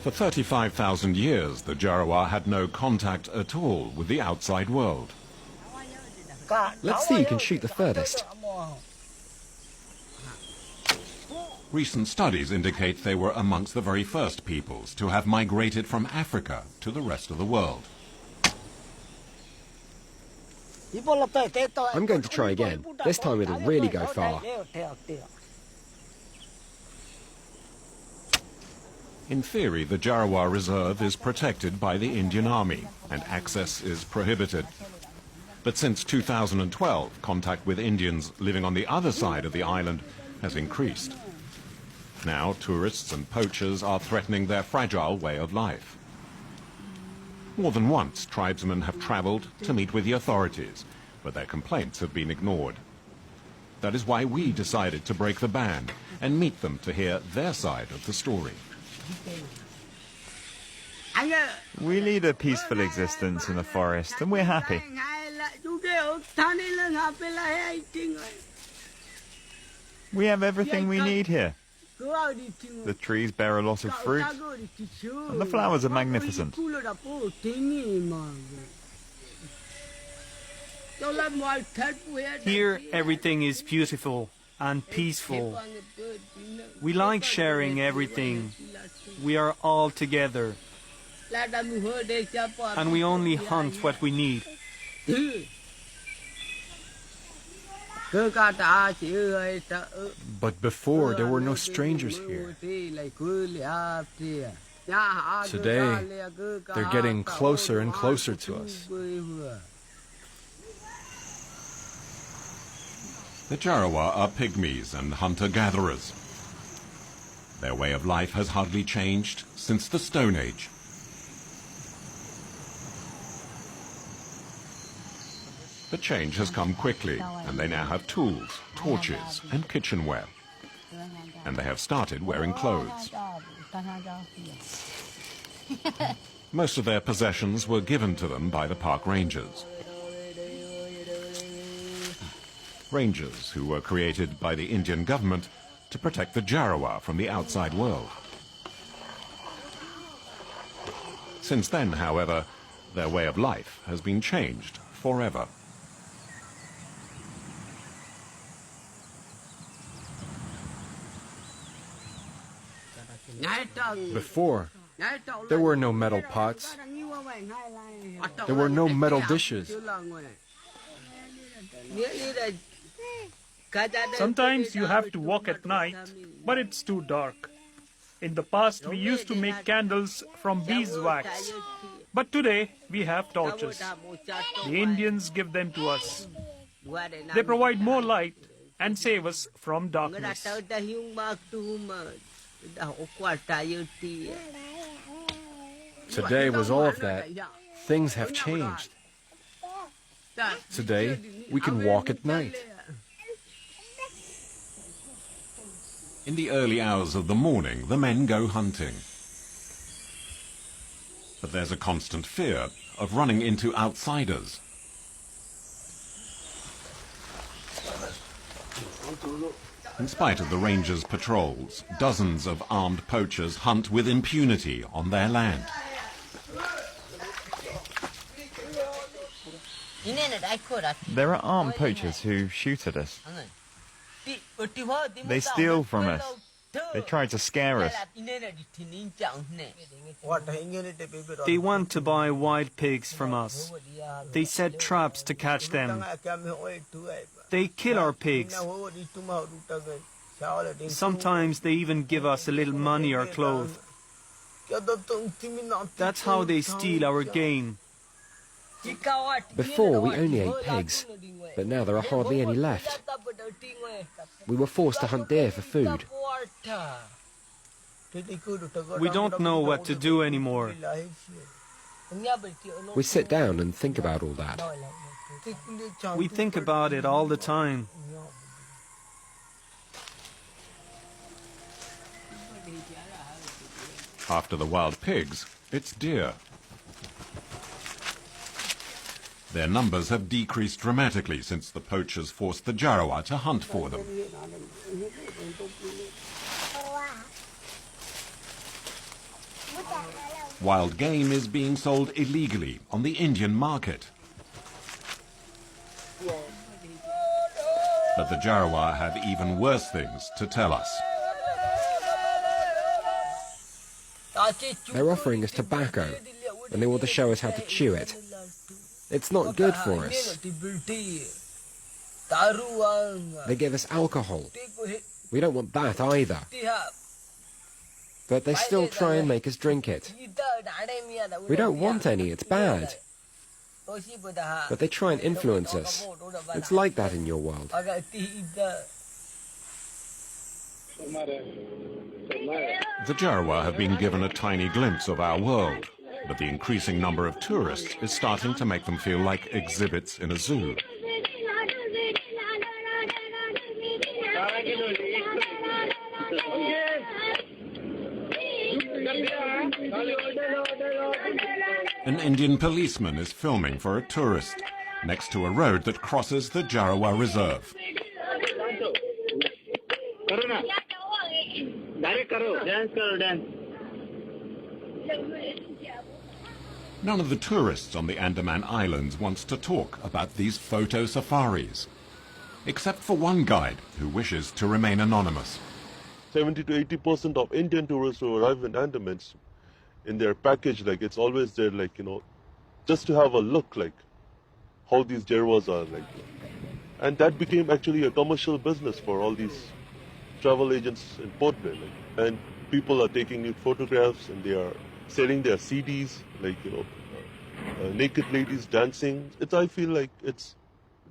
For 35,000 years, the Jarawa had no contact at all with the outside world. Let's see who can shoot the furthest. Recent studies indicate they were amongst the very first peoples to have migrated from Africa to the rest of the world. I'm going to try again. This time it'll really go far. In theory, the Jarawa Reserve is protected by the Indian Army and access is prohibited. But since 2012, contact with Indians living on the other side of the island has increased. Now, tourists and poachers are threatening their fragile way of life. More than once, tribesmen have traveled to meet with the authorities, but their complaints have been ignored. That is why we decided to break the ban and meet them to hear their side of the story. We lead a peaceful existence in the forest, and we're happy. We have everything we need here. The trees bear a lot of fruit, and the flowers are magnificent. Here, everything is beautiful and peaceful. We like sharing everything. We are all together. And we only hunt what we need. But before, there were no strangers here. Today, they're getting closer and closer to us. The Jarawa are pygmies and hunter-gatherers. Their way of life has hardly changed since the Stone Age. The change has come quickly, and they now have tools, torches, and kitchenware. And they have started wearing clothes. Most of their possessions were given to them by the park rangers. Rangers who were created by the Indian government to protect the Jarawa from the outside world. Since then, however, their way of life has been changed forever. Before, there were no metal pots. There were no metal dishes. Sometimes you have to walk at night, but it's too dark. In the past, we used to make candles from beeswax. But today, we have torches. The Indians give them to us. They provide more light and save us from darkness. Today was all of that. Things have changed. Today, we can walk at night. In the early hours of the morning, the men go hunting. But there's a constant fear of running into outsiders. In spite of the rangers' patrols, dozens of armed poachers hunt with impunity on their land. There are armed poachers who shoot at us. They steal from us. They try to scare us. They want to buy wild pigs from us. They set traps to catch them. They kill our pigs. Sometimes they even give us a little money or clothes. That's how they steal our game. Before, we only ate pigs, but now there are hardly any left. We were forced to hunt deer for food. We don't know what to do anymore. We sit down and think about all that. We think about it all the time. After the wild pigs, it's deer. Their numbers have decreased dramatically since the poachers forced the Jarawa to hunt for them. wild game is being sold illegally on the Indian market. But the Jarawa have even worse things to tell us. They're offering us tobacco, and they want to show us how to chew it. It's not good for us. They give us alcohol. We don't want that either. But they still try and make us drink it. We don't want any, it's bad. But they try and influence us. It's like that in your world. The Jarawa have been given a tiny glimpse of our world, but the increasing number of tourists is starting to make them feel like exhibits in a zoo. An Indian policeman is filming for a tourist next to a road that crosses the Jarawa Reserve. None of the tourists on the Andaman Islands wants to talk about these photo safaris, except for one guide who wishes to remain anonymous. 70 to 80% of Indian tourists who arrive in Andamans, in their package, like it's always there, like, you know, just to have a look, like how these Jarawas are, like, and that became actually a commercial business for all these travel agents in Port Bay, like, and people are taking nude photographs and they are selling their CDs, like, you know, naked ladies dancing. I feel like it's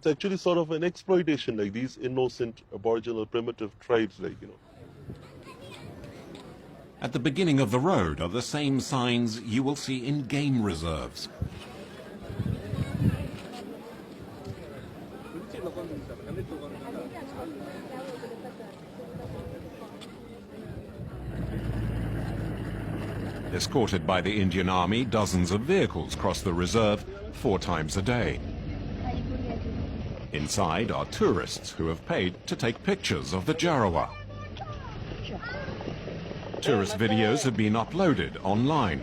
actually sort of an exploitation, like these innocent aboriginal primitive tribes, like, you know. At the beginning of the road are the same signs you will see in game reserves. Escorted by the Indian Army, dozens of vehicles cross the reserve 4 times a day. Inside are tourists who have paid to take pictures of the Jarawa. Tourist videos have been uploaded online.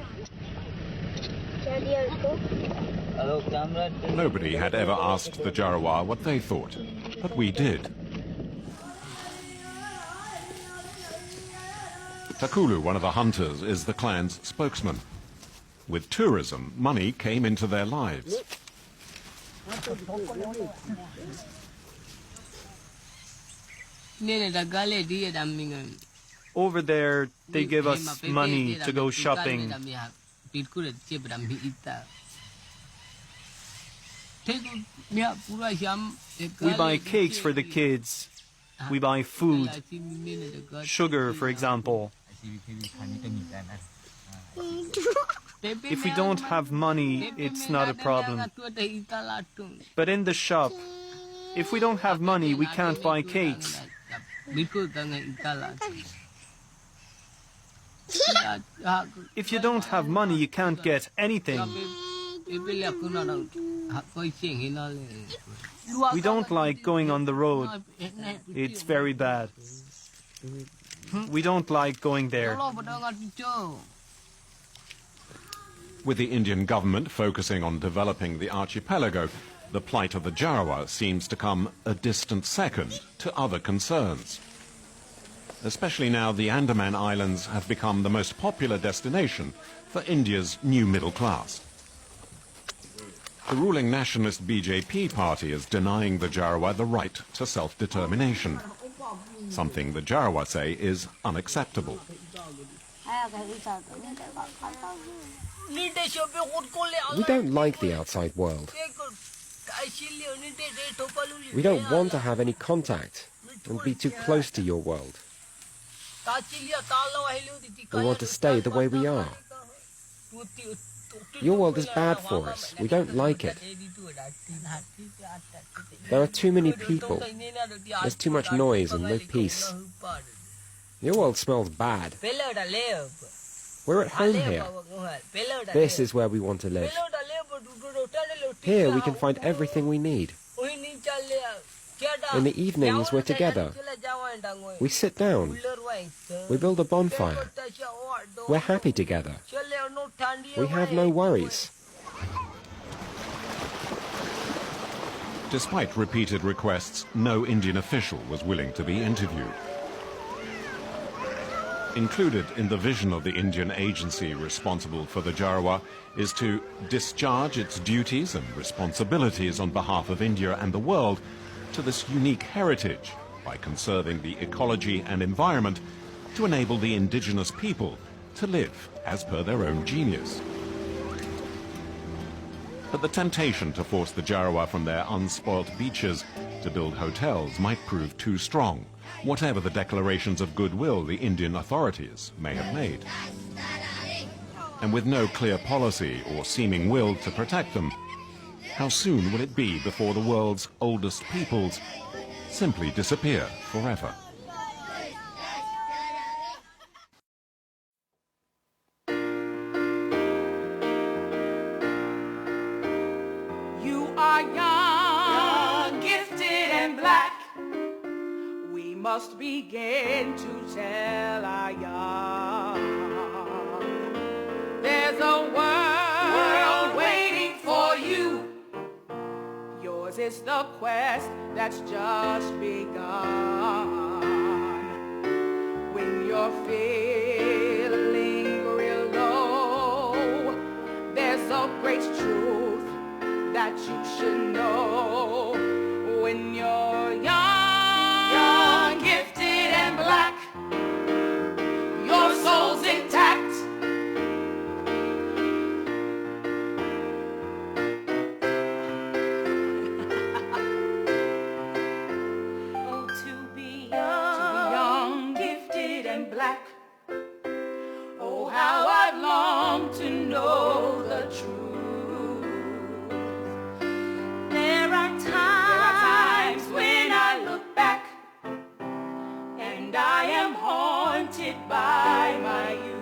Nobody had ever asked the Jarawa what they thought, but we did. Takulu, one of the hunters, is the clan's spokesman. With tourism, money came into their lives. Over there, they give us money to go shopping. We buy cakes for the kids. We buy food, sugar, for example. If we don't have money, it's not a problem. But in the shop, if we don't have money, we can't buy cakes. If you don't have money, you can't get anything. We don't like going on the road. It's very bad. We don't like going there. With the Indian government focusing on developing the archipelago, the plight of the Jarawa seems to come a distant second to other concerns. Especially now the Andaman Islands have become the most popular destination for India's new middle class. The ruling nationalist BJP party is denying the Jarawa the right to self-determination, something the Jarawa say is unacceptable. We don't like the outside world. We don't want to have any contact and be too close to your world. We want to stay the way we are. Your world is bad for us. We don't like it. There are too many people. There's too much noise and no peace. Your world smells bad. We're at home here. This is where we want to live. Here we can find everything we need. In the evenings we're together. We sit down. We build a bonfire. We're happy together. We have no worries. Despite repeated requests, no Indian official was willing to be interviewed. Included in the vision of the Indian agency responsible for the Jarawa is to discharge its duties and responsibilities on behalf of India and the world to this unique heritage by conserving the ecology and environment to enable the indigenous people to live as per their own genius. But the temptation to force the Jarawa from their unspoilt beaches to build hotels might prove too strong, whatever the declarations of goodwill the Indian authorities may have made. And with no clear policy or seeming will to protect them, how soon will it be before the world's oldest peoples simply disappear forever? You are young, gifted and black. We must begin to tell our young. There's a world waiting for you. Yours is the quest that's just begun. When you're feeling real low, there's a great truth that you should know. When you're young, gifted and black, your soul's intact. Oh, to be young, gifted and black. Oh, how I've longed to know the truth. There are times when I look back and I am haunted by my youth.